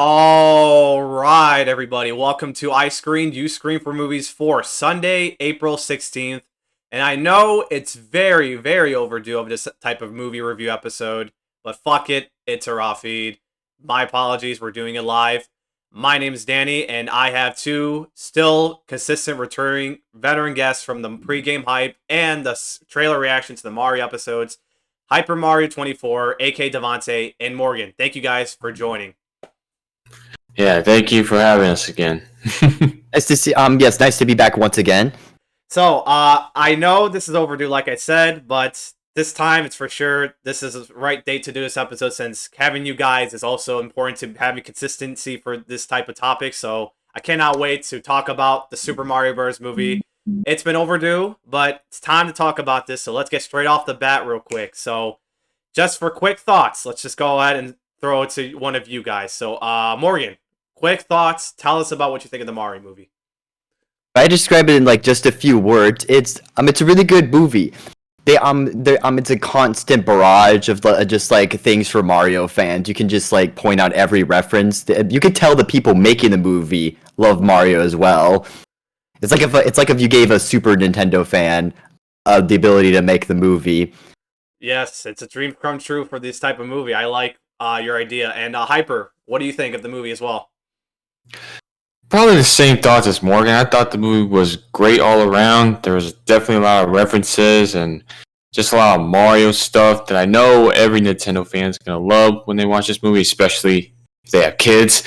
All right, everybody. Welcome to I Screened, You Scream for Movies for Sunday, April 16th. And I know it's very, very overdue of this type of movie review episode, but fuck it. It's a raw feed. My apologies. We're doing it live. My name is Danny, and I have two still consistent returning veteran guests from the pregame hype and the trailer reaction to the Mario episodes. Hyper Mario 24, aka Devonte and Morgan. Thank you guys for joining. Yeah, thank you for having us again. Nice to see. Yes, nice to be back once again. So, I know this is overdue, like I said, but this time it's for sure. This is the right date to do this episode since having you guys is also important to having consistency for this type of topic. So, I cannot wait to talk about the Super Mario Bros. Movie. It's been overdue, but it's time to talk about this. So, let's get straight off the bat real quick. So, just for quick thoughts, let's just go ahead and throw it to one of you guys. So, Morgan, quick thoughts. Tell us about what you think of the Mario movie. If I describe it in like just a few words, it's a really good movie. It's a constant barrage of just like things for Mario fans. You can just like point out every reference. You can tell the people making the movie love Mario as well. It's like if you gave a Super Nintendo fan the ability to make the movie. Yes, it's a dream come true for this type of movie. I like your idea. And Hyper, what do you think of the movie as well? Probably the same thoughts as Morgan. I thought the movie was great all around. There was definitely a lot of references and just a lot of Mario stuff that I know every Nintendo fan is going to love when they watch this movie, especially if they have kids.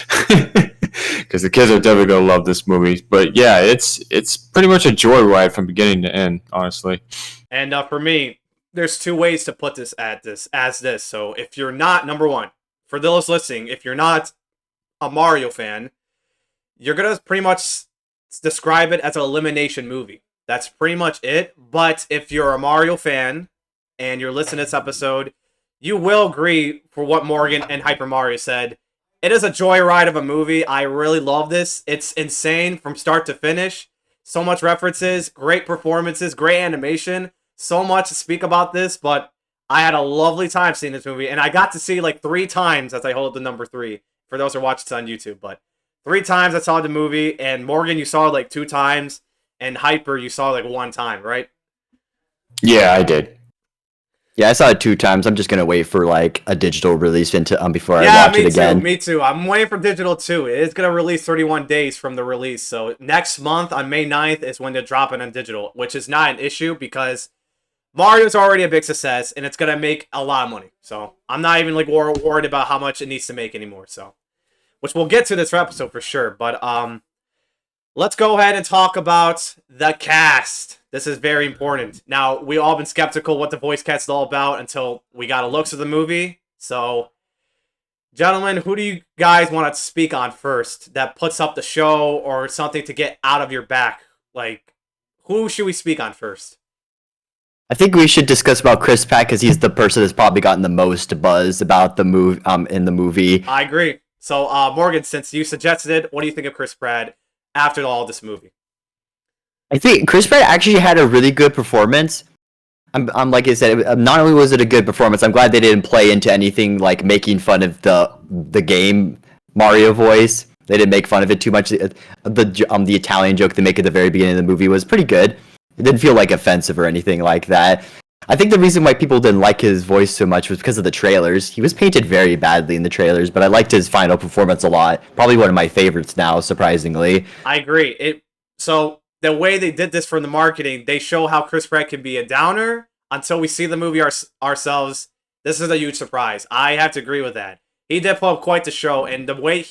Because the kids are definitely going to love this movie. But yeah, it's pretty much a joyride from beginning to end, honestly. And for me, there's two ways to put this as this. So if you're not, number one, for those listening, if you're not a Mario fan, you're going to pretty much describe it as an elimination movie. That's pretty much it. But if you're a Mario fan and you're listening to this episode, you will agree for what Morgan and Hyper Mario said. It is a joyride of a movie. I really love this. It's insane from start to finish. So much references, great performances, great animation. So much to speak about this, but I had a lovely time seeing this movie. And I got to see like 3 times as I hold the number 3 for those who are watching this on YouTube. But 3 times I saw the movie, and Morgan, you saw it like 2 times, and Hyper, you saw it like 1 time, right? Yeah, I did. Yeah, I saw it 2 times. I'm just gonna wait for like a digital release before I watch it again. Me too. I'm waiting for digital too. It's gonna release 31 days from the release, so next month on May 9th is when they're dropping on digital, which is not an issue because Mario's already a big success, and it's gonna make a lot of money. So I'm not even like worried about how much it needs to make anymore. So, which we'll get to this episode for sure. But let's go ahead and talk about the cast. This is very important. Now, we all been skeptical what the voice cast is all about until we got a looks of the movie. So, gentlemen, who do you guys want to speak on first that puts up the show or something to get out of your back? Like, who should we speak on first? I think we should discuss about Chris Pratt because he's the person that's probably gotten the most buzz about the move in the movie. I agree. So, Morgan, since you suggested it, what do you think of Chris Pratt after all this movie? I think Chris Pratt actually had a really good performance. I'm like I said, not only was it a good performance, I'm glad they didn't play into anything like making fun of the game Mario voice. They didn't make fun of it too much. The Italian joke they make at the very beginning of the movie was pretty good. It didn't feel like offensive or anything like that. I think the reason why people didn't like his voice so much was because of the trailers. He was painted very badly in the trailers, but I liked his final performance a lot. Probably one of my favorites now, surprisingly. I agree. So the way they did this for the marketing, they show how Chris Pratt can be a downer until we see the movie ourselves. This is a huge surprise. I have to agree with that. He did put up quite the show, and the way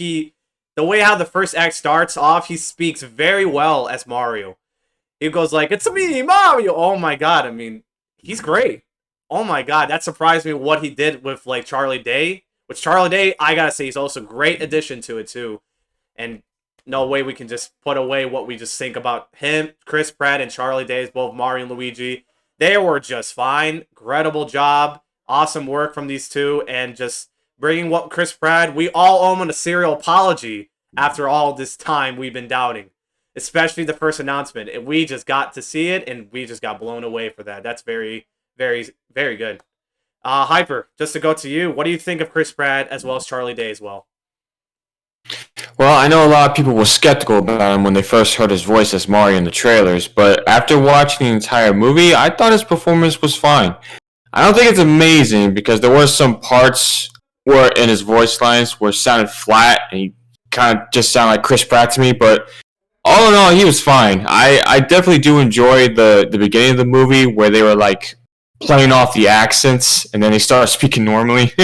how the first act starts off, he speaks very well as Mario. He goes like, "It's me, Mario." Oh my god! I mean, he's great. Oh my god, that surprised me what he did with like Charlie Day. Which Charlie Day, I gotta say, he's also a great addition to it too. And no way we can just put away what we just think about him, Chris Pratt, and Charlie Day as both Mario and Luigi. They were just fine. Incredible job. Awesome work from these two. And just bringing what Chris Pratt, we all owe him a serial apology after all this time we've been doubting. Especially the first announcement. And we just got to see it, and we just got blown away for that. That's very, very, very good. Hyper, just to go to you, what do you think of Chris Pratt as well as Charlie Day as well? Well, I know a lot of people were skeptical about him when they first heard his voice as Mario in the trailers, but after watching the entire movie, I thought his performance was fine. I don't think it's amazing because there were some parts where in his voice lines where it sounded flat and he kind of just sounded like Chris Pratt to me, but all in all, he was fine. I definitely do enjoy the beginning of the movie where they were like playing off the accents and then they started speaking normally.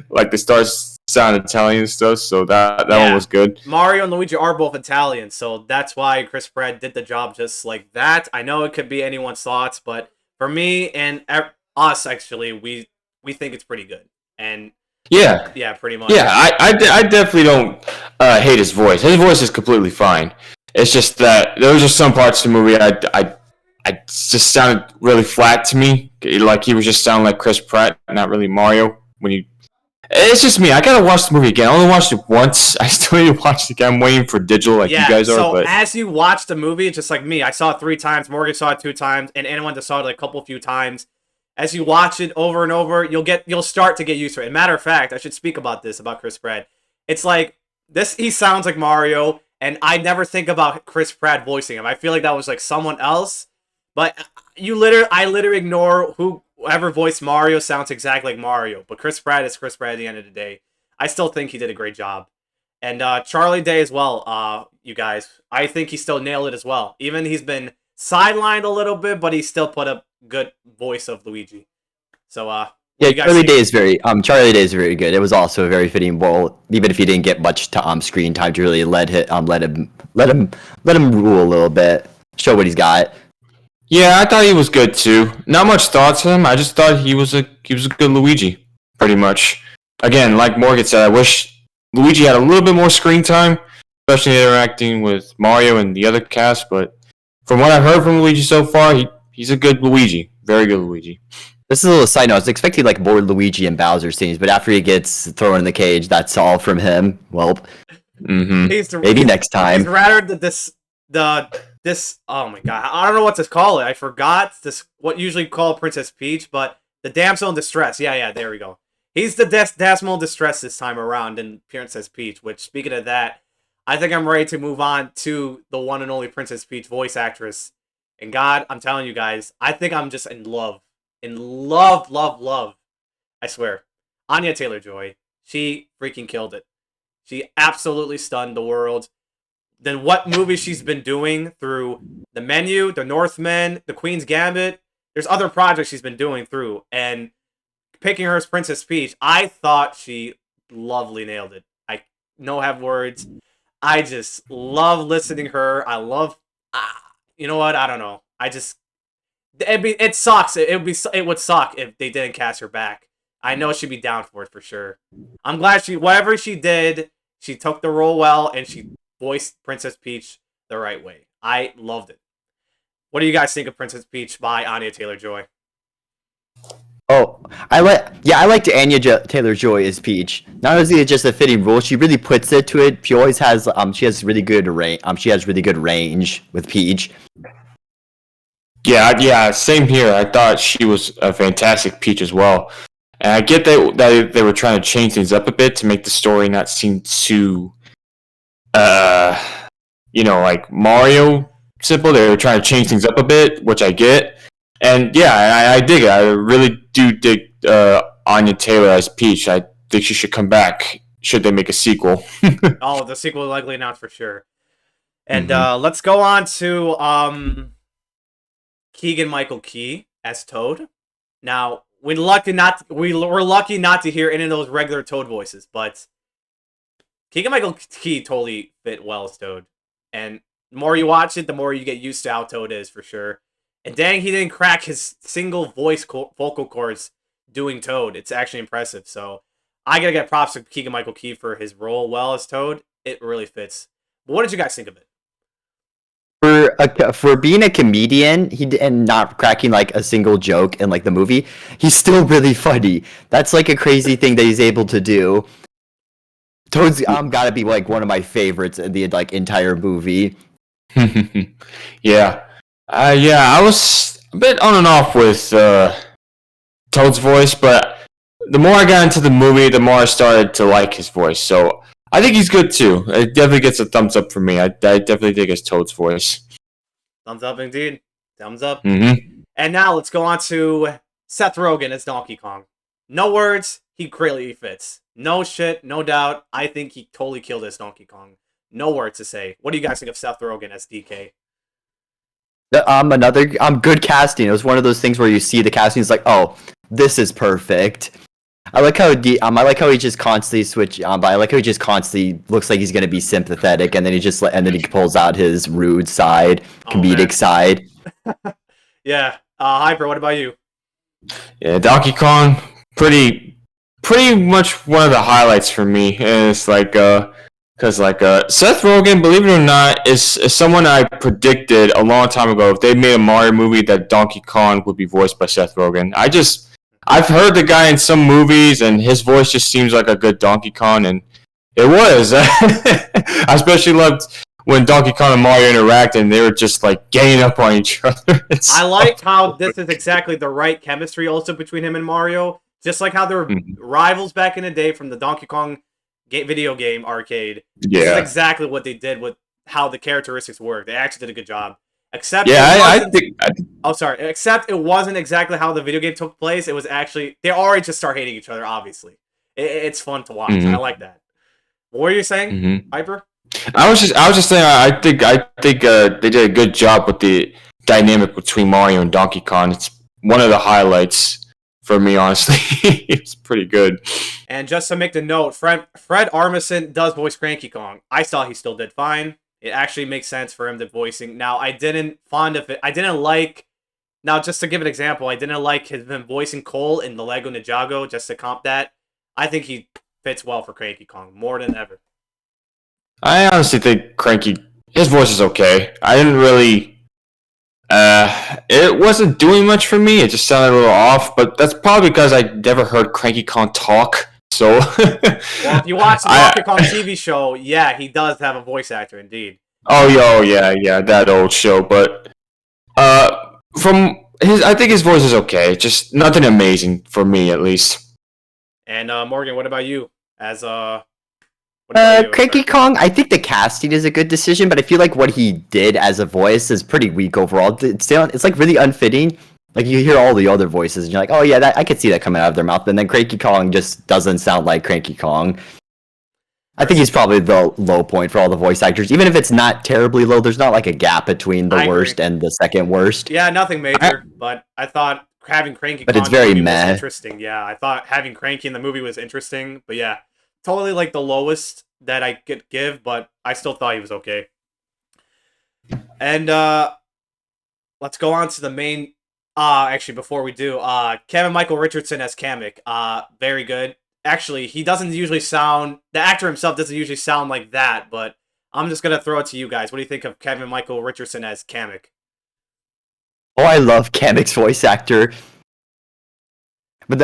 Like they start sound Italian and stuff, so that one was good. Mario and Luigi are both Italian, so that's why Chris Pratt did the job just like that. I know it could be anyone's thoughts, but for me and us, actually, we think it's pretty good. And Yeah, pretty much. yeah, I definitely don't hate his voice. His voice is completely fine. It's just that there was just some parts of the movie I just sounded really flat to me. Like he was just sounding like Chris Pratt, not really Mario. It's just me. I gotta watch the movie again. I only watched it once. I still need to watch it again. I'm waiting for digital like you guys are. So as you watch the movie, just like me, I saw it 3 times. Morgan saw it 2 times, and anyone that saw it like a few times. As you watch it over and over, you'll start to get used to it. And matter of fact, I should speak about this about Chris Pratt. It's like this. He sounds like Mario, and I never think about Chris Pratt voicing him. I feel like that was like someone else. But I literally ignore whoever voiced Mario sounds exactly like Mario. But Chris Pratt is Chris Pratt at the end of the day. I still think he did a great job. And Charlie Day as well, you guys. I think he still nailed it as well. Even he's been sidelined a little bit, but he still put up good voice of Luigi. So yeah, Charlie Day is very good. It was also a very fitting role, even if he didn't get much screen time to really let him rule a little bit, show what he's got. Yeah, I thought he was good too. Not much thoughts on him. I just thought he was a good Luigi, pretty much. Again, like Morgan said, I wish Luigi had a little bit more screen time, especially interacting with Mario and the other cast. But from what I've heard from Luigi so far, he's a good Luigi, very good Luigi. This is a little side note. I was expecting like more Luigi and Bowser scenes, but after he gets thrown in the cage, that's all from him. Well, maybe next time. He's rather this. Oh my god, I don't know what to call it. I forgot this. What usually called Princess Peach, but the damsel in distress. Yeah, there we go. He's the damsel in distress this time around in Princess Peach. Which, speaking of that, I think I'm ready to move on to the one and only Princess Peach voice actress. And God, I'm telling you guys, I think I'm just in love, love. I swear, Anya Taylor-Joy. She freaking killed it. She absolutely stunned the world. Then what movies she's been doing through The Menu, The Northman, The Queen's Gambit. There's other projects she's been doing through. And picking her as Princess Peach, I thought she lovely nailed it. I don't have words. I just love listening to her. I love... you know what? I don't know. It sucks. It would suck if they didn't cast her back. I know she'd be down for it for sure. I'm glad whatever she did, she took the role well, and she voiced Princess Peach the right way. I loved it. What do you guys think of Princess Peach by Anya Taylor-Joy? Oh, I liked Anya Taylor-Joy as Peach. Not only is it just a fitting role, she really puts it to it. She always has she has really good range with Peach. Yeah, same here. I thought she was a fantastic Peach as well. And I get that they were trying to change things up a bit to make the story not seem too like Mario simple. They were trying to change things up a bit, which I get. And yeah, I dig it. I really do dig Anya Taylor as Peach. I think she should come back should they make a sequel. Oh, the sequel is likely announced for sure. And let's go on to Keegan-Michael Key as Toad. Now, we're lucky not to hear any of those regular Toad voices, but Keegan-Michael Key totally fit well as Toad. And the more you watch it, the more you get used to how Toad is, for sure. And dang, he didn't crack his single voice vocal cords doing Toad. It's actually impressive. So I gotta get props to Keegan-Michael Key for his role well as Toad. It really fits. But what did you guys think of it? For being a comedian, and not cracking like a single joke in like the movie, he's still really funny. That's like a crazy thing that he's able to do. Toad's gotta be like one of my favorites in the like entire movie. Yeah, I was a bit on and off with Toad's voice, but the more I got into the movie, the more I started to like his voice. So I think he's good too. It definitely gets a thumbs up for me. I definitely think it's Toad's voice. Thumbs up indeed. Thumbs up. Mm-hmm. And now let's go on to Seth Rogen as Donkey Kong. No words, he greatly fits. No shit, no doubt. I think he totally killed as Donkey Kong. No words to say. What do you guys think of Seth Rogen as DK? Good casting. It was one of those things where you see the casting, it's like, oh, this is perfect. I like how he just constantly but I like how he just constantly looks like he's gonna be sympathetic, and then he pulls out his rude side, comedic side. Yeah, Hyper. What about you? Yeah, Donkey Kong, pretty much one of the highlights for me. And it's like, because Seth Rogen, believe it or not, is someone I predicted a long time ago. If they made a Mario movie, that Donkey Kong would be voiced by Seth Rogen. I've heard the guy in some movies, and his voice just seems like a good Donkey Kong, and it was. I especially loved when Donkey Kong and Mario interact, and they were just like ganging up on each other. I like how this is exactly the right chemistry also between him and Mario. Just like how they were rivals back in the day from the Donkey Kong video game arcade. Yeah. This is exactly what they did with how the characteristics work. They actually did a good job. Except Except it wasn't exactly how the video game took place. It was actually they already just start hating each other. Obviously, it's fun to watch. I like that. What were you saying, Hyper? I was just saying. I think they did a good job with the dynamic between Mario and Donkey Kong. It's one of the highlights for me, honestly. It's pretty good. And just to make the note, Fred Armisen does voice Cranky Kong. I saw he still did fine. It actually makes sense for him to voicing. Now, I didn't fond of it. I didn't like... Now, just to give an example, I didn't like him voicing Cole in the Lego Ninjago, just to comp that. I think he fits well for Cranky Kong, more than ever. I honestly think his voice is okay. I didn't really... it wasn't doing much for me. It just sounded a little off, but that's probably because I never heard Cranky Kong talk. So, well, if you watch the Donkey Kong TV show, yeah, he does have a voice actor, indeed. Oh yeah, that old show. But I think his voice is okay. Just nothing amazing for me, at least. And Morgan, what about you? As Cranky Kong, I think the casting is a good decision, but I feel like what he did as a voice is pretty weak overall. It's like really unfitting. Like, you hear all the other voices, and you're like, oh yeah, I could see that coming out of their mouth, and then Cranky Kong just doesn't sound like Cranky Kong. I think he's probably the low point for all the voice actors. Even if it's not terribly low, there's not like a gap between the worst and the second worst. Yeah, nothing major, but I thought having Cranky Kong it's very in the movie meh. was interesting. Yeah, I thought having Cranky in the movie was interesting, but yeah, totally like the lowest that I could give, but I still thought he was okay. And let's go on to the main... actually, before we do, Kevin Michael Richardson as Kamek. Very good. Actually, he doesn't usually sound... The actor himself doesn't usually sound like that, but I'm just going to throw it to you guys. What do you think of Kevin Michael Richardson as Kamek? Oh, I love Kamek's voice actor. But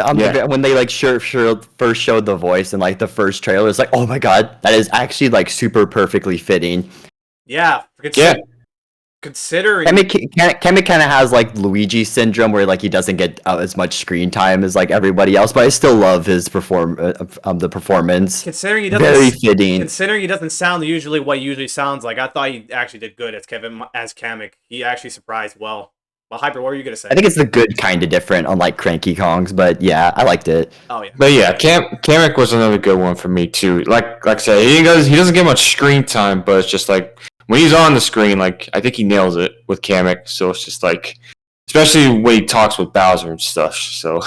when they like first showed the voice in like the first trailer, it's like, oh my god, that is actually like super perfectly fitting. Yeah. Considering Kamek kind of has like Luigi syndrome, where like he doesn't get as much screen time as like everybody else, but I still love his the performance. Considering he doesn't very fitting. Considering he doesn't sound usually what he usually sounds like, I thought he actually did good as Kamek. He actually surprised well. Well, Hyper, what were you gonna say? I think it's the good kind of different, unlike Cranky Kong's, but yeah, I liked it. Oh yeah. But yeah, Kamek was another good one for me too. Like I said, he doesn't get much screen time, but it's just like when he's on the screen, like I think he nails it with Kamek. So it's just like, especially when he talks with Bowser and stuff. So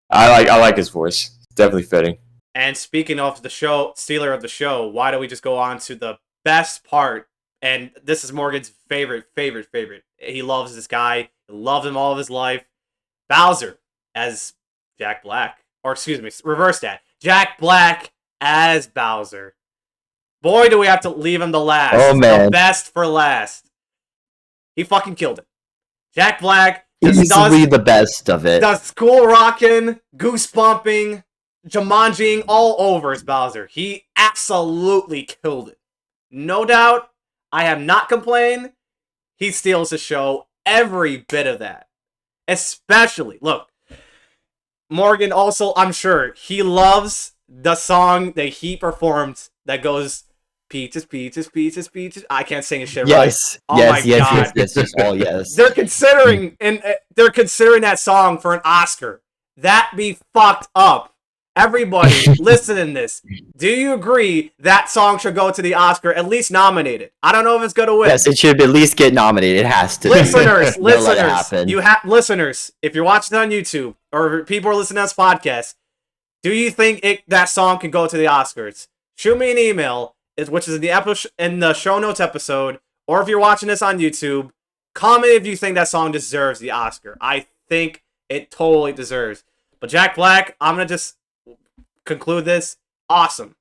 I like his voice. Definitely fitting. And speaking of the show, stealer of the show, why don't we just go on to the best part? And this is Morgan's favorite. He loves this guy. He loved him all of his life. Bowser as Jack Black. Or excuse me, reverse that. Jack Black as Bowser. Boy, do we have to leave him the last. Oh, man. The best for last. He fucking killed it. Jack Black easily the best of it. Does school rocking, goose bumping, Jumanjiing all over his Bowser. He absolutely killed it. No doubt. I have not complained. He steals the show. Every bit of that. Especially, look, Morgan also, I'm sure, he loves the song that he performed that goes peaches, peaches, peaches, peaches. I can't sing a shit Yes, right. Oh yes, my yes, god. yes. All yes. They're considering that song for an Oscar. That be fucked up. Everybody, listen to this. Do you agree that song should go to the Oscar, at least nominated? I don't know if it's gonna win. Yes, it should at least get nominated. It has to. Listeners, Don't let it listeners, happen. you have listeners. If you're watching on YouTube or people are listening to this podcast, do you think that song can go to the Oscars? Shoot me an email, which is in the show notes episode, or if you're watching this on YouTube, comment if you think that song deserves the Oscar. I think it totally deserves. But Jack Black, I'm gonna just conclude this. Awesome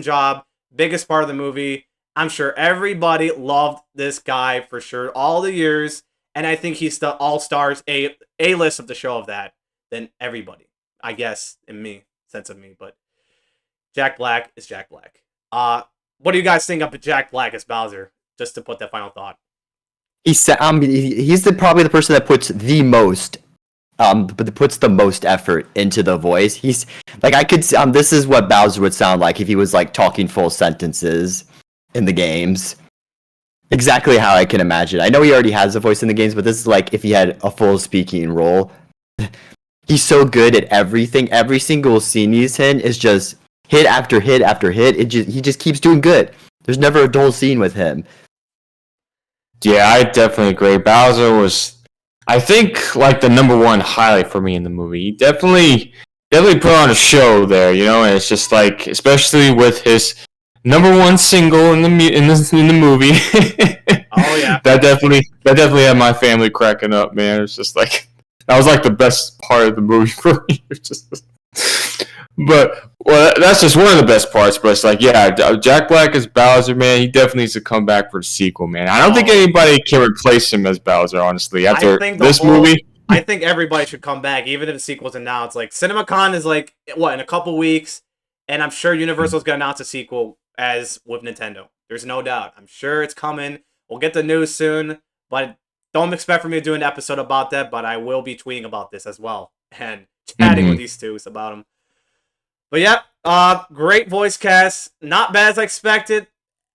job. Biggest part of the movie. I'm sure everybody loved this guy for sure all the years, and I think he's the all-stars A-list of the show of that than everybody, I guess, in me sense of me. But Jack Black is Jack Black. What do you guys think of Jack Black as Bowser? Just to put that final thought. He's probably the person that puts the most effort into the voice. He's like, I could this is what Bowser would sound like if he was like talking full sentences in the games. Exactly how I can imagine. I know he already has a voice in the games, but this is like if he had a full speaking role. He's so good at everything. Every single scene he's in is just hit after hit after hit. He just keeps doing good. There's never a dull scene with him. Yeah, I definitely agree. Bowser was, I think, like the number one highlight for me in the movie. He definitely put on a show there, you know. And it's just like, especially with his number one single in the movie. Oh yeah, that definitely had my family cracking up, man. It's just like that was like the best part of the movie for me. But that's just one of the best parts. But it's like, yeah, Jack Black as Bowser, man. He definitely needs to come back for the sequel, man. I don't think anybody can replace him as Bowser, honestly. After this movie, I think everybody should come back, even if the sequel's announced. Like CinemaCon is like in a couple weeks, and I'm sure Universal's gonna announce a sequel as with Nintendo. There's no doubt. I'm sure it's coming. We'll get the news soon, but don't expect for me to do an episode about that. But I will be tweeting about this as well and chatting with these two about them. But yeah, great voice cast. Not bad as I expected.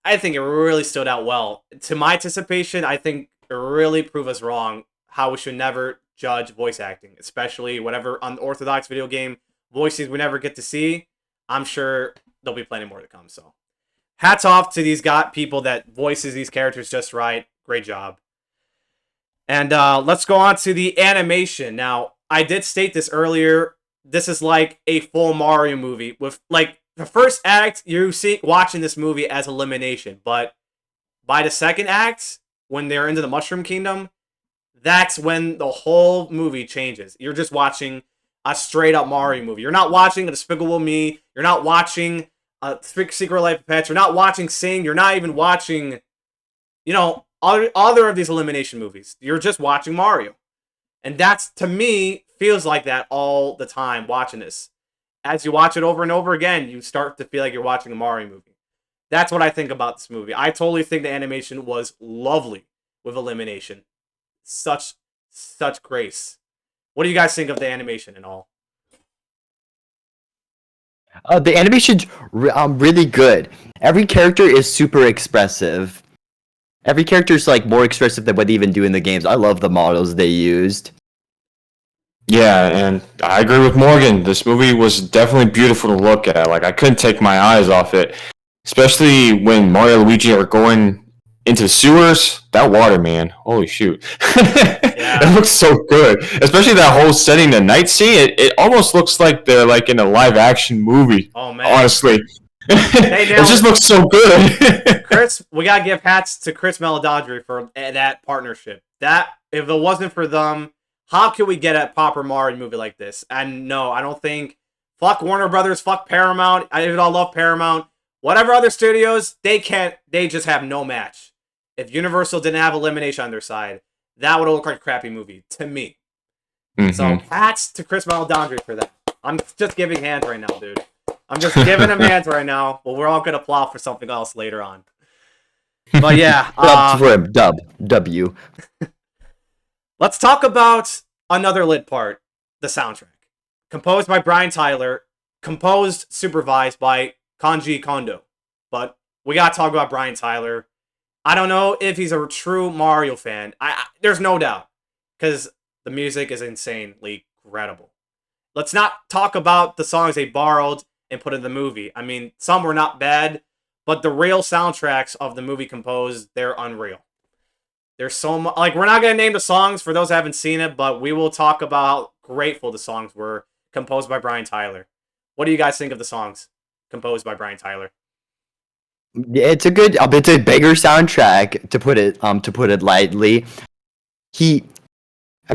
I think it really stood out well. To my anticipation, I think it really proved us wrong how we should never judge voice acting, especially whatever unorthodox video game voices we never get to see. I'm sure there'll be plenty more to come. So hats off to these people that voices these characters just right. Great job. And let's go on to the animation. Now, I did state this earlier. This is like a full Mario movie with like the first act you see watching this movie as elimination, but by the second act when they're into the Mushroom Kingdom, that's when the whole movie changes. You're just watching a straight up Mario movie. You're not watching a Despicable Me. You're not watching a Secret Life of Pets. You're not watching Sing. You're not even watching, other of these elimination movies. You're just watching Mario. And that's, to me, feels like that all the time watching this. As you watch it over and over again, you start to feel like you're watching a Mario movie. That's what I think about this movie. I totally think the animation was lovely with elimination. Such grace. What do you guys think of the animation and all? The animation's really good. Every character is super expressive. Every character is like more expressive than what they even do in the games. I love the models they used. Yeah, and I agree with Morgan. This movie was definitely beautiful to look at. Like, I couldn't take my eyes off it. Especially when Mario and Luigi are going into the sewers. That water, man. Holy shoot. Yeah. It looks so good. Especially that whole setting, the night scene. It almost looks like they're like in a live action movie. Oh, man. Honestly. It just looks so good. Chris, we gotta give hats to Chris Meledandri for that partnership. That, if it wasn't for them, how could we get a proper Mario movie like this? And no, I don't think. Fuck Warner Brothers, fuck Paramount. I even all love Paramount. Whatever other studios, they can't. They just have no match. If Universal didn't have elimination on their side, that would look like a crappy movie to me. So hats to Chris Meledandri for that. I'm just giving hands right now, dude. I'm just giving him hands right now. But we're all gonna applaud for something else later on. But yeah, for him. W. Let's talk about another lit part, the soundtrack. Composed by Brian Tyler, composed, supervised by Kanji Kondo. But we gotta talk about Brian Tyler. I don't know if he's a true Mario fan. There's no doubt, because the music is insanely incredible. Let's not talk about the songs they borrowed and put in the movie. I mean, some were not bad, but the real soundtracks of the movie composed, they're unreal. There's so much. Like, we're not gonna name the songs for those who haven't seen it, but we will talk about how grateful the songs were composed by Brian Tyler. What do you guys think of the songs composed by Brian Tyler? Yeah, it's a bigger soundtrack to put it lightly. He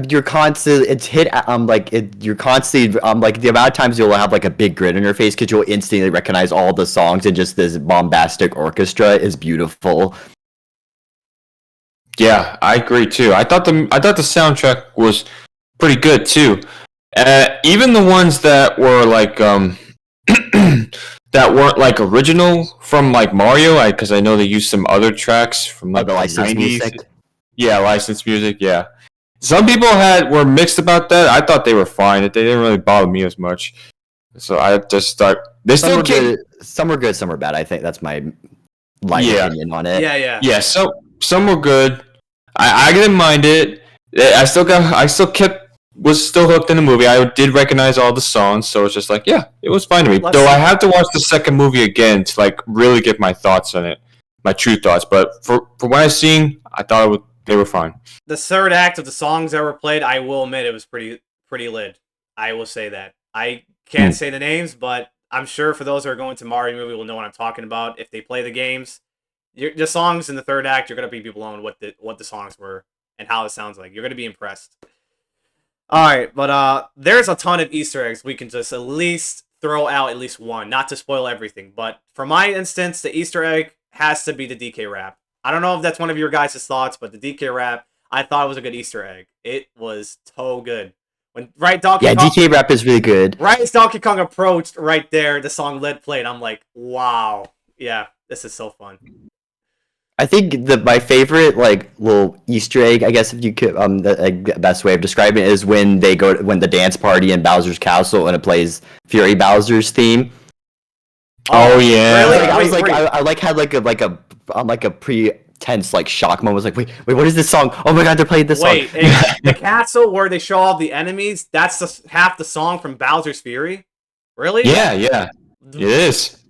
you're constantly it's hit like it you're constantly like the amount of times you'll have like a big grin on your face because you'll instantly recognize all the songs, and just this bombastic orchestra is beautiful. Yeah, I agree too. I thought the soundtrack was pretty good too. Even the ones that were like that weren't like original from like Mario, because I know they used some other tracks from like The licensed 90s. music. Yeah, licensed music. Yeah, some people were mixed about that. I thought they were fine. They didn't really bother me as much. So I just thought they Some still were came. good, some were good, some were bad. I think that's my light Yeah. opinion on it. Yeah. Yeah, so some were good. I didn't mind it. Was still hooked in the movie. I did recognize all the songs, so it's just like, yeah, it was fine to me. Let's Though see. I have to watch the second movie again to like really get my thoughts on it, my true thoughts. But for what I've seen, I thought they were fine. The third act of the songs that were played, I will admit it was pretty lit. I will say that. I can't say the names, but I'm sure for those who are going to Mario movie will know what I'm talking about. If they play the games, the songs in the third act, you're gonna be blown what the songs were and how it sounds like. You're gonna be impressed. All right, but there's a ton of Easter eggs we can just at least throw out at least one, not to spoil everything. But for my instance, the Easter egg has to be the DK rap. I don't know if that's one of your guys' thoughts, but the DK rap, I thought it was a good Easter egg. It was so good. When Donkey Kong, DK rap is really good. right as Donkey Kong approached, right there, the song Lead played. I'm like, wow, yeah, this is so fun. I think my favorite like little Easter egg, I guess if you could, the best way of describing it is when when the dance party in Bowser's Castle and it plays Fury Bowser's theme. Oh yeah. Really? I like had like a pre-tense like shock moment. I was like, wait, what is this song? Oh my god, they're playing this Wait, song. the castle where they show all the enemies, that's half the song from Bowser's Fury? Really? Yeah, it is.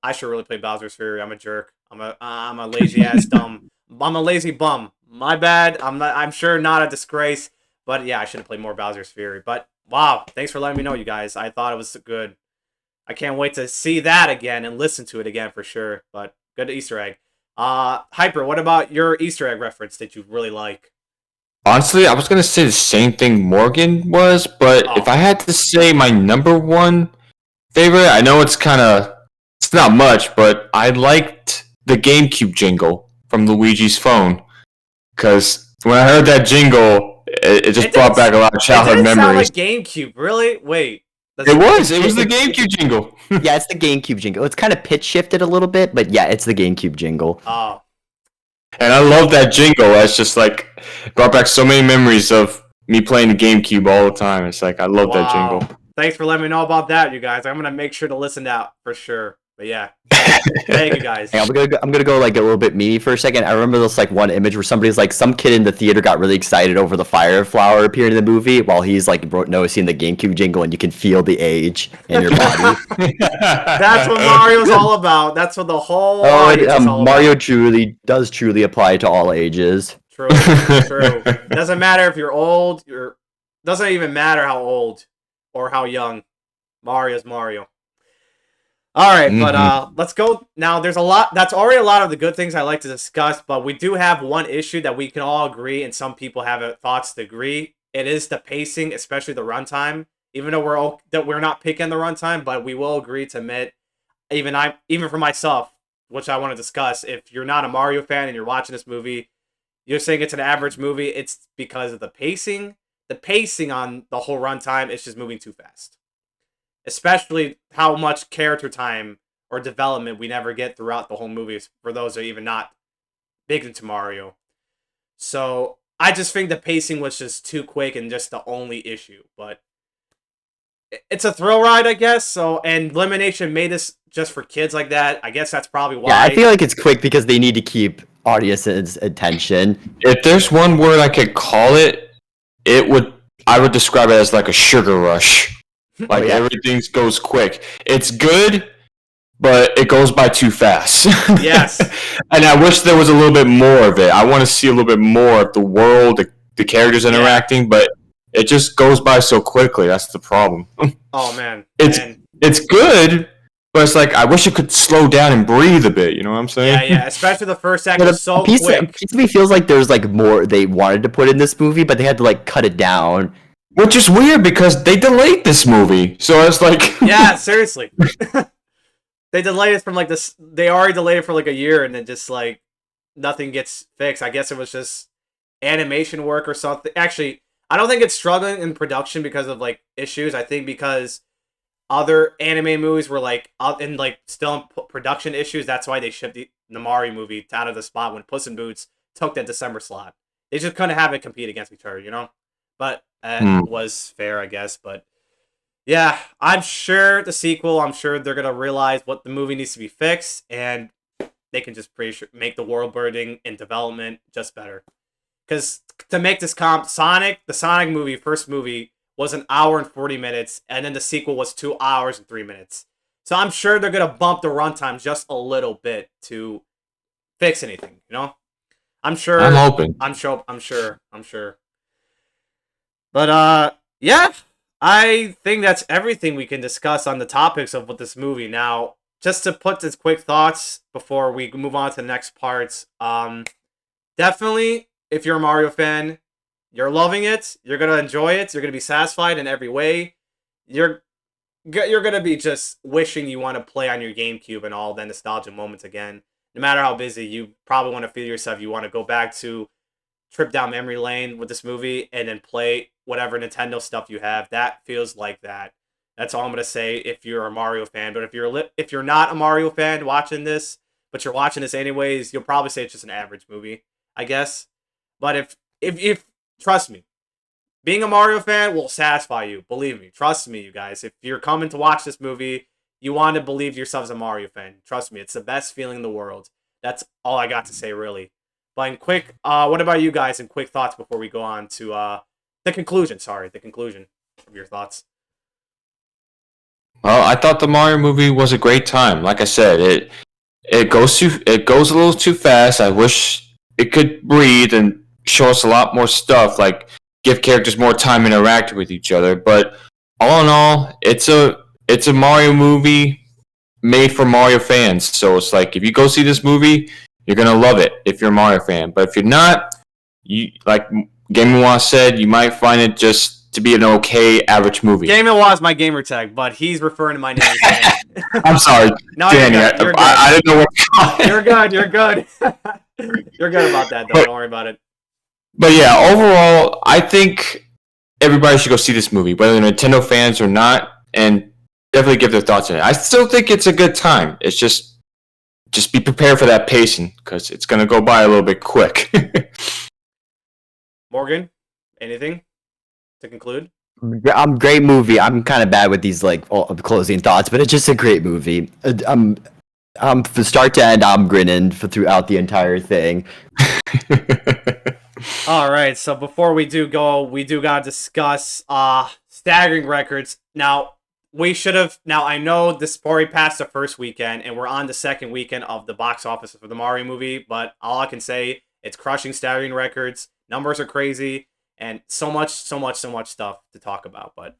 I should really play Bowser's Fury. I'm a jerk. I'm a lazy ass dumb. I'm a lazy bum. My bad. I'm sure not a disgrace, but yeah, I should have played more Bowser's Fury. But wow, thanks for letting me know, you guys. I thought it was good. I can't wait to see that again and listen to it again for sure. But good Easter egg. Hyper, what about your Easter egg reference that you really like? Honestly, I was gonna say the same thing Morgan was, but if I had to say my number one favorite, I know it's not much, but I liked the GameCube jingle from Luigi's phone, because when I heard that jingle, it just brought back a lot of childhood It didn't memories. sound like GameCube, really? Wait. It was the GameCube jingle. Yeah, it's the GameCube jingle. It's kind of pitch shifted a little bit, but yeah, it's the GameCube jingle. Oh. And I love that jingle. It's just like brought back so many memories of me playing the GameCube all the time. It's like I love that jingle. Thanks for letting me know about that, you guys. I'm gonna make sure to listen to that for sure. But yeah, thank you guys. Hey, I'm gonna go like a little bit me for a second. I remember this like one image where somebody's like, some kid in the theater got really excited over the fire flower appearing in the movie while he's like noticing the GameCube jingle, and you can feel the age in your body. That's what Mario's all about. That's what the whole audience is all Mario about. truly apply to all ages. True. Doesn't matter if you're old. Doesn't even matter how old or how young. Mario's Mario. All right, but let's go now. There's a lot. That's already a lot of the good things I like to discuss, but we do have one issue that we can all agree, and some people have thoughts to agree. It is the pacing, especially the runtime. Even though we're not picking the runtime, but we will agree to admit, even for myself, which I want to discuss. If you're not a Mario fan and you're watching this movie, you're saying it's an average movie. It's because of the pacing. The pacing on the whole runtime is just moving too fast. Especially how much character time or development we never get throughout the whole movie for those who are even not big into Mario. So I just think the pacing was just too quick and just the only issue. But it's a thrill ride, I guess. So, and Elimination made this just for kids like that. I guess that's probably why. Yeah, I feel like it's quick because they need to keep audience's attention. If there's one word I could call it, I would describe it as like a sugar rush. Like yeah. everything goes quick. It's good, but it goes by too fast. Yes. And I wish there was a little bit more of it. I want to see a little bit more of the world, the characters interacting, but it just goes by so quickly. That's the problem. Oh man. It's good, but it's like I wish it could slow down and breathe a bit. You know what I'm saying? Yeah. Especially the first act was so quick. A piece of me feels like there's like more they wanted to put in this movie, but they had to like cut it down. Which is weird because they delayed this movie, so it's like yeah, seriously. They delayed it from like this. They already delayed it for like a year, and then just like nothing gets fixed. I guess it was just animation work or something. Actually, I don't think it's struggling in production because of like issues. I think because other anime movies were like out in like still in production issues. That's why they shipped the Mario movie out of the spot when Puss in Boots took that December slot. They just couldn't have it compete against each other, you know. But it was fair, I guess. But yeah, I'm sure the sequel. I'm sure they're gonna realize what the movie needs to be fixed, and they can just pretty sure make the world building and development just better. Because to make this comp, the Sonic movie, first movie, was 1 hour and 40 minutes, and then the sequel was 2 hours and 3 minutes. So I'm sure they're gonna bump the runtime just a little bit to fix anything. You know, I'm sure. I'm hoping. I'm sure. But yeah, I think that's everything we can discuss on the topics of what this movie. Now, just to put this quick thoughts before we move on to the next parts. Definitely, if you're a Mario fan, you're loving it. You're gonna enjoy it. You're gonna be satisfied in every way. You're gonna be just wishing you want to play on your GameCube and all the nostalgia moments again. No matter how busy, you probably want to feel yourself. You want to go back to trip down memory lane with this movie and then play whatever Nintendo stuff you have. That feels like that. That's all I'm gonna say if you're a Mario fan. But if you're not a Mario fan watching this, but you're watching this anyways, you'll probably say it's just an average movie, I guess. But if trust me, being a Mario fan will satisfy you. Believe me. Trust me, you guys. If you're coming to watch this movie, you want to believe yourself as a Mario fan. Trust me, it's the best feeling in the world. That's all I got to say, really. But in quick, what about you guys in quick thoughts before we go on to the conclusion? Sorry, the conclusion of your thoughts. Well, I thought the Mario movie was a great time. Like I said, it goes a little too fast. I wish it could breathe and show us a lot more stuff, like give characters more time interacting with each other. But all in all, it's a Mario movie made for Mario fans. So it's like if you go see this movie, you're gonna love it if you're a Mario fan. But if you're not, you like Game One said, you might find it just to be an okay average movie. Game was my gamer tag, but he's referring to my name. I'm sorry, no, Danny. You're good. I didn't know what. You're good. You're good. You're good about that, though. Don't worry about it. But yeah, overall, I think everybody should go see this movie, whether they're Nintendo fans or not, and definitely give their thoughts on it. I still think it's a good time. It's just be prepared for that pacing because it's gonna go by a little bit quick. Morgan, anything to conclude? Great movie. I'm kind of bad with these like closing thoughts, but it's just a great movie. From start to end, I'm grinning throughout the entire thing. All right, so before we do go, we do gotta discuss staggering records. Now I know this already passed the first weekend, and we're on the second weekend of the box office for the Mario movie. But all I can say, it's crushing staggering records. Numbers are crazy, and so much stuff to talk about. But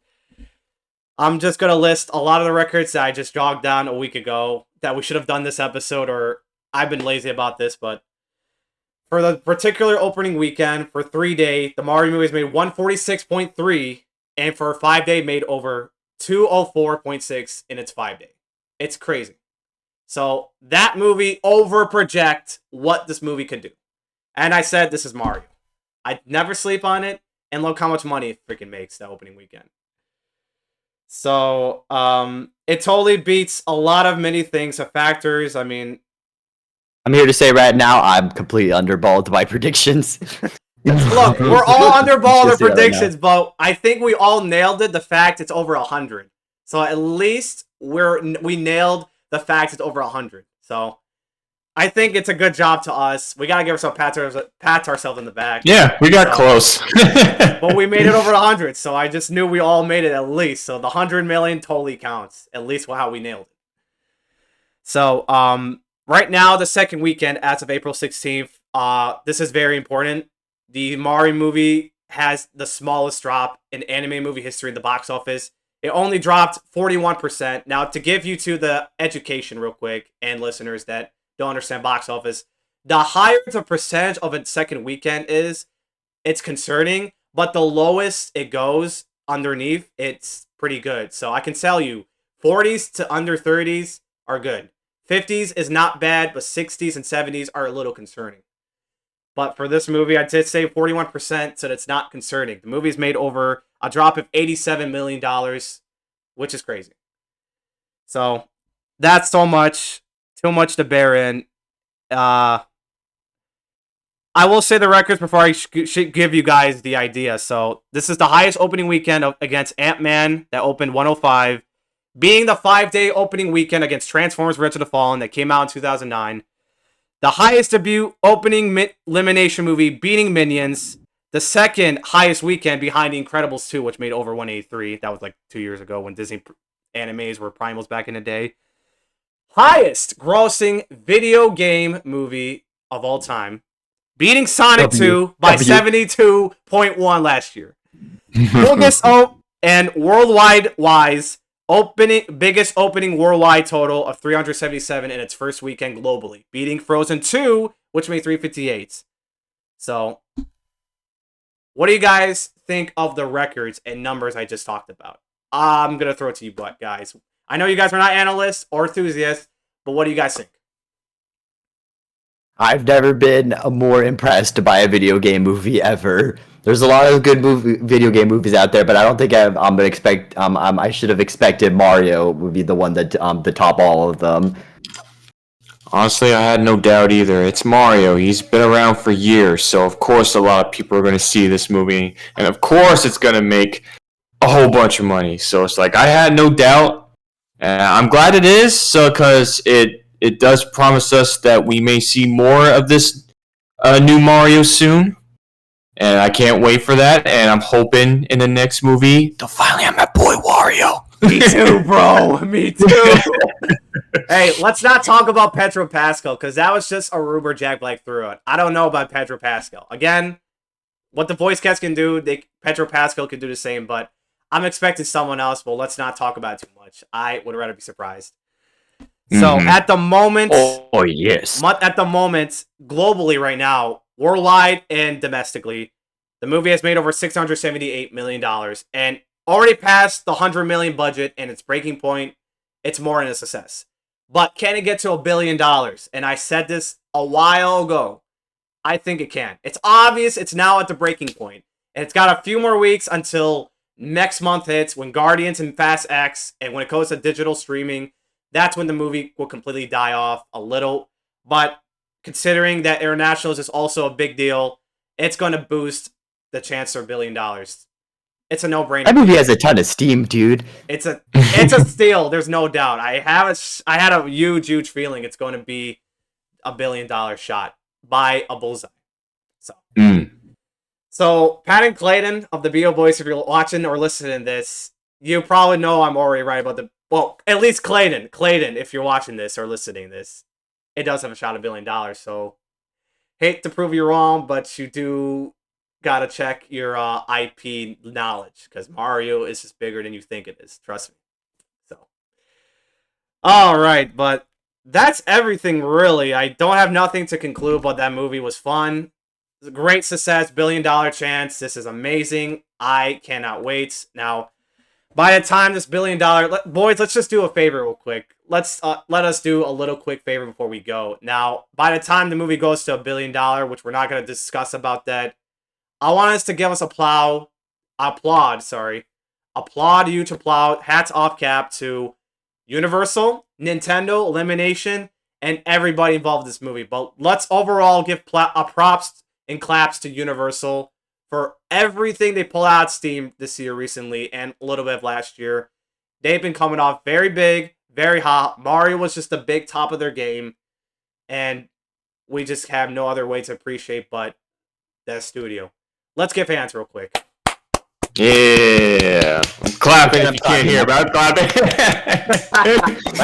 I'm just gonna list a lot of the records that I just jogged down a week ago that we should have done this episode, or I've been lazy about this, but. For the particular opening weekend, for 3-day, the Mario movies made 146.3, and for a 5-day, made over 204.6 in its 5-day. It's crazy. So that movie overproject what this movie could do. And I said, this is Mario. I'd never sleep on it, and look how much money it freaking makes that opening weekend. So, it totally beats a lot of many things, of factors. I mean, I'm here to say right now, I'm completely underballed by predictions. Look, we're all underball You the should see that right now. predictions, but I think we all nailed it. The fact it's over 100. So at least we nailed the fact it's over 100. So I think it's a good job to us. We gotta give ourselves pat ourselves in the back. Yeah, we got close. But we made it over 100, so I just knew we all made it at least. So the 100 million totally counts. At least how we nailed it. So right now, the second weekend as of April 16th, this is very important. The Mario movie has the smallest drop in anime movie history in the box office. It only dropped 41%. Now, to give you to the education real quick, and listeners that don't understand box office, the higher the percentage of a second weekend is, it's concerning, but the lowest it goes underneath, it's pretty good. So I can tell you, 40s to under 30s are good. 50s is not bad, but 60s and 70s are a little concerning. But for this movie, I did say 41%, so that's not concerning. The movie's made over a drop of $87 million, which is crazy. So that's too much to bear in. I will say the records before I should give you guys the idea. So this is the highest opening weekend against Ant-Man that opened 105, being the 5-day opening weekend against Transformers: Revenge of the Fallen that came out in 2009. The highest debut opening elimination movie, beating Minions. The second highest weekend behind The Incredibles 2, which made over 183. That was like 2 years ago when Disney animes were primals back in the day. Highest grossing video game movie of all time, beating Sonic 2 by 72.1 last year. Biggest and worldwide wise, biggest opening worldwide total of 377 in its first weekend globally, beating Frozen 2, which made 358. So, what do you guys think of the records and numbers I just talked about? I'm gonna throw it to you, guys. I know you guys are not analysts or enthusiasts, but what do you guys think? I've never been more impressed by a video game movie ever. There's a lot of good video game movies out there, but I don't think I'm gonna expect. I should have expected Mario would be the one that to top all of them. Honestly, I had no doubt either. It's Mario. He's been around for years, so of course a lot of people are going to see this movie, and of course it's going to make a whole bunch of money. So it's like I had no doubt, and I'm glad it is. So because it does promise us that we may see more of this new Mario soon, and I can't wait for that. And I'm hoping in the next movie they'll finally have my boy Wario. Me too, bro. Me too. Hey, let's not talk about Pedro Pascal, because that was just a rumor Jack Black threw out. I don't know about Pedro Pascal. Again, what the voice cast can do, Pedro Pascal can do the same, but I'm expecting someone else, but let's not talk about it too much. I would rather be surprised. So, at the moment... Oh, yes. At the moment, globally right now, worldwide and domestically, the movie has made over $678 million, and already passed the $100 million budget and its breaking point. It's more than a success. But can it get to $1 billion? And I said this a while ago. I think it can. It's obvious it's now at the breaking point. And it's got a few more weeks until next month hits, when Guardians and Fast X, and when it goes to digital streaming, that's when the movie will completely die off a little. But considering that internationals is also a big deal, it's going to boost the chance for $1 billion. It's a no-brainer. That movie has a ton of steam, dude. It's a steal. There's no doubt. I had a huge feeling it's going to be a $1 billion shot by a bullseye. So Pat and Clayton of the BO Voice, if you're watching or listening to this, you probably know I'm already right about at least Clayton, if you're watching this or listening to this, it does have a shot at $1 billion. So hate to prove you wrong, but you do gotta check your IP knowledge, because Mario is just bigger than you think it is. Trust me. So, all right, but that's everything really. I don't have nothing to conclude, but that movie was fun. It was a great success, $1 billion chance. This is amazing. I cannot wait. Now, by the time this $1 billion, boys, let's just do a favor real quick. Let us do a little quick favor before we go. Now, by the time the movie goes to $1 billion, which we're not going to discuss about that, I want us to give us applaud, huge applaud, hats off cap to Universal, Nintendo, Illumination, and everybody involved in this movie. But let's overall give props and claps to Universal for everything they pulled out of Steam this year recently and a little bit of last year. They've been coming off very big, very hot. Mario was just the big top of their game, and we just have no other way to appreciate but that studio. Let's give hands real quick. Yeah. I'm clapping if you can't hear, but I'm clapping.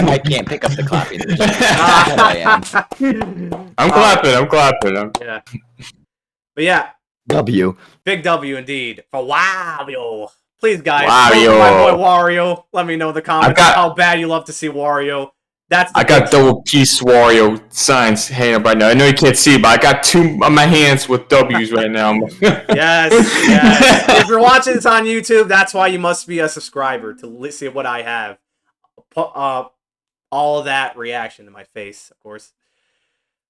I can't pick up the clapping. I am. I'm clapping. Yeah. But yeah, W. big W indeed for Wario. Please, guys, Wario. vote for my boy Wario. Let me know in the comments how bad you love to see Wario. I got double piece Wario signs hanging up right now. I know you can't see, but I got 2 on my hands with W's right now. Yes. If you're watching this on YouTube, that's why you must be a subscriber to see what I have. All of that reaction to my face, of course.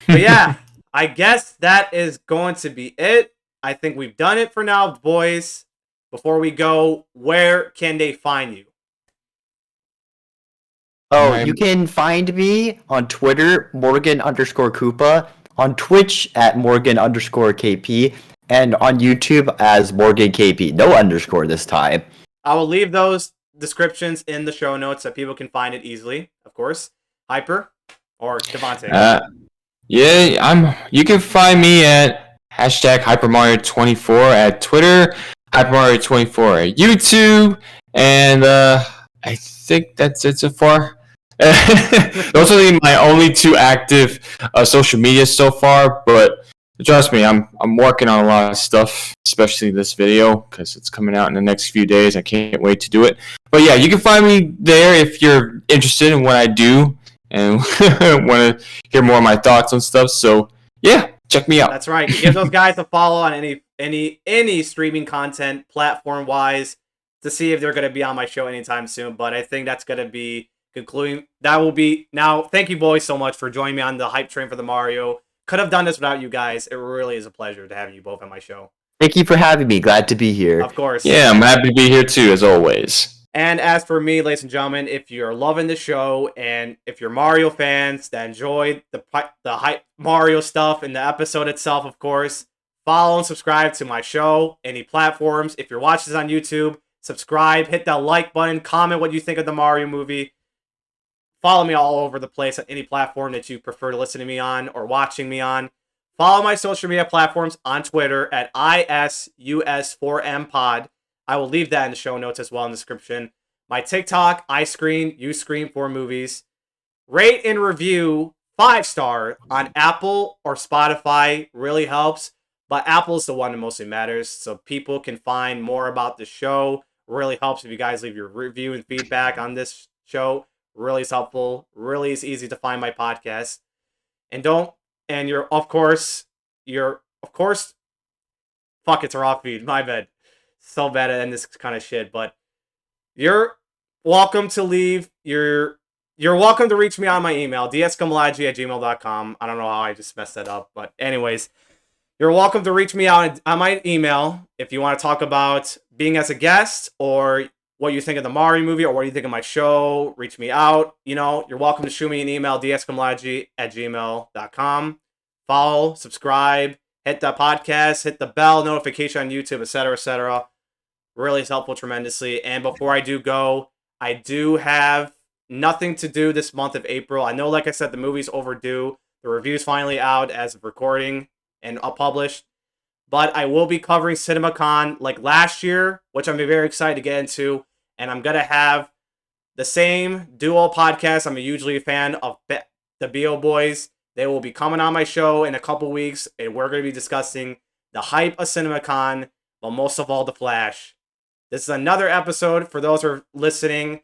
But yeah, I guess that is going to be it. I think we've done it for now, boys. Before we go, where can they find you? Oh, you can find me on Twitter, Morgan_Koopa, on Twitch at Morgan_KP, and on YouTube as MorganKP. No underscore this time. I will leave those descriptions in the show notes so people can find it easily, of course. Hyper or Devonte. You can find me at #HyperMario24 at Twitter, HyperMario24 at YouTube, and I think that's it so far. Those are my only 2 active social media so far, but trust me, I'm working on a lot of stuff, especially this video, because it's coming out in the next few days. I can't wait to do it. But yeah, you can find me there if you're interested in what I do and want to hear more of my thoughts on stuff. So yeah, check me out. That's right. Give those guys a follow on any streaming content platform wise to see if they're going to be on my show anytime soon. But I think that's going to be concluding. That will be now. Thank you, boys, so much for joining me on the hype train for the Mario. Could have done this without you guys. It really is a pleasure to have you both on my show. Thank you for having me. Glad to be here. Of course. Yeah, I'm happy to be here too, as always. And as for me, ladies and gentlemen, if you're loving the show and if you're Mario fans that enjoyed the hype Mario stuff in the episode itself, of course, follow and subscribe to my show, any platforms. If you're watching this on YouTube, subscribe, hit that like button, comment what you think of the Mario movie. Follow me all over the place on any platform that you prefer to listen to me on or watching me on. Follow my social media platforms on Twitter at ISUS4MPod. I will leave that in the show notes as well in the description. My TikTok, I Screen, You Scream for Movies. Rate and review 5-star on Apple or Spotify really helps. But Apple is the one that mostly matters, so people can find more about the show. Really helps if you guys leave your review and feedback on this show. Really is helpful. Really is easy to find my podcast. You're of course, fuck, it's a raw feed. My bad. So bad at this kind of shit, but you're welcome to leave you're welcome to reach me on my email, deskamlaji@gmail.com. I don't know how I just messed that up, but anyways, you're welcome to reach me out on my email if you want to talk about being as a guest or what you think of the Mario movie or what you think of my show. Reach me out. You're welcome to shoot me an email, deskamlaji@gmail.com. Follow, subscribe, hit the podcast, hit the bell notification on YouTube, etc., etc. Really is helpful tremendously. And before I do go, I do have nothing to do this month of April. I know, like I said, the movie's overdue. The review's finally out as of recording and published. But I will be covering CinemaCon like last year, which I'm very excited to get into. And I'm going to have the same duo podcast. I'm usually a fan of the BO Boys. They will be coming on my show in a couple weeks, and we're going to be discussing the hype of CinemaCon, but most of all, The Flash. This is another episode for those who are listening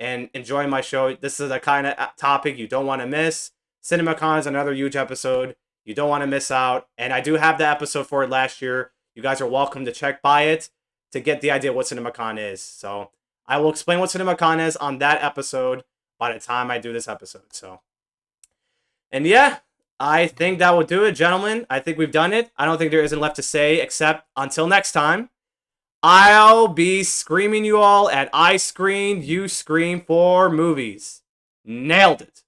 and enjoying my show. This is the kind of topic you don't want to miss. CinemaCon is another huge episode. You don't want to miss out. And I do have the episode for it last year. You guys are welcome to check by it to get the idea of what CinemaCon is. So I will explain what CinemaCon is on that episode by the time I do this episode. And yeah, I think that will do it, gentlemen. I think we've done it. I don't think there isn't left to say except until next time, I'll be screaming you all at I Screen, You Scream for Movies. Nailed it.